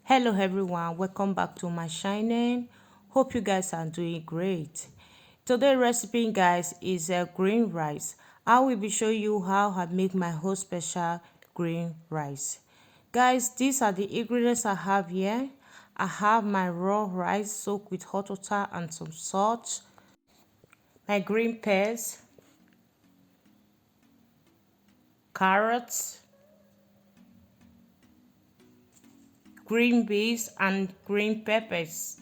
Hello everyone, welcome back to my channel. Hope you guys are doing great. Today's recipe guys is green rice. I will be showing you how I make my whole special green rice. Guys, these are the ingredients I have here. I have my raw rice soaked with hot water and some salt, my green peas, carrots, green beans and green peppers,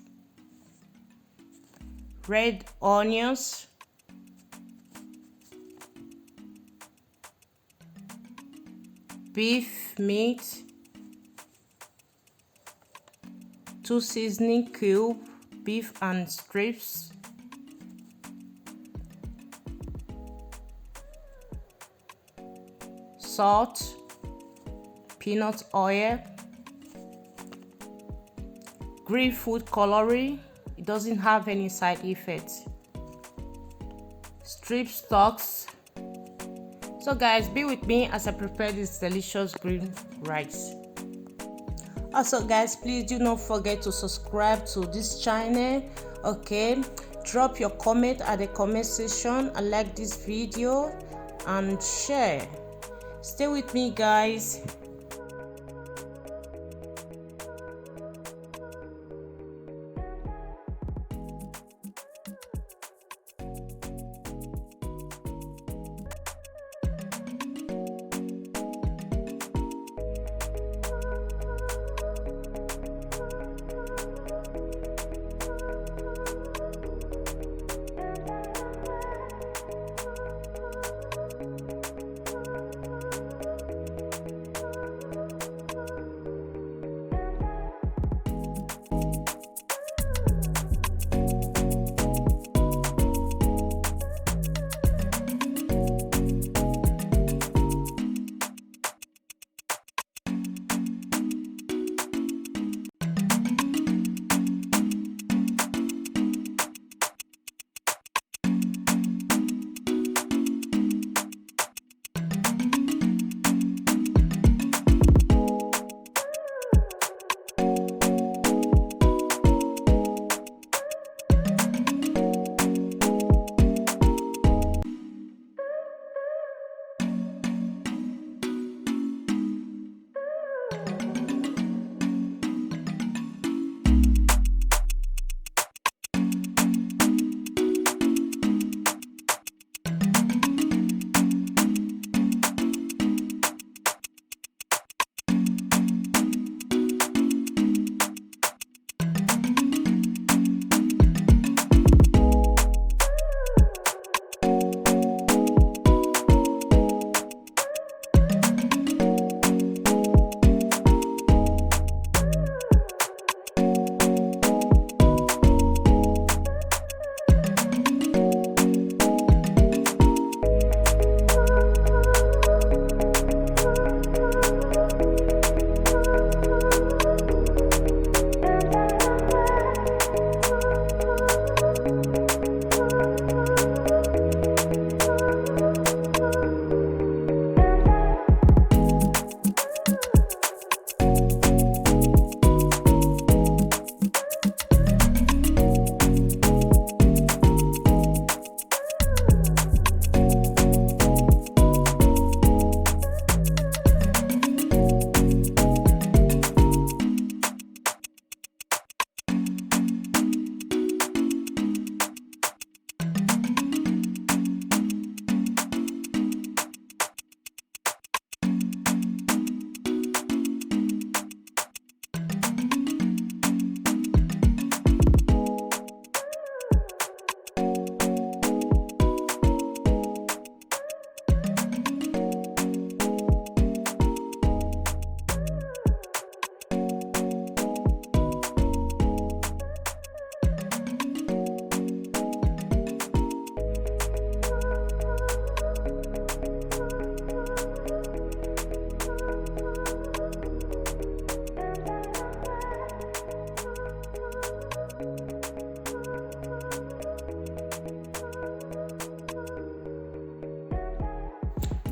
red onions, beef meat, 2 seasoning cube, beef and strips, salt, peanut oil, green food coloring. It doesn't have any side effects. Strip stocks. So guys, be with me as I prepare this delicious green rice. Also guys, please do not forget to subscribe to this channel. Okay, drop your comment at the comment section and like this video and share. Stay with me guys.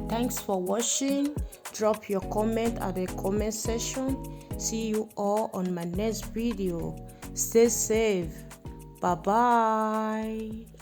Thanks for watching. Drop your comment at the comment section. See you all on my next video. Stay safe. Bye bye.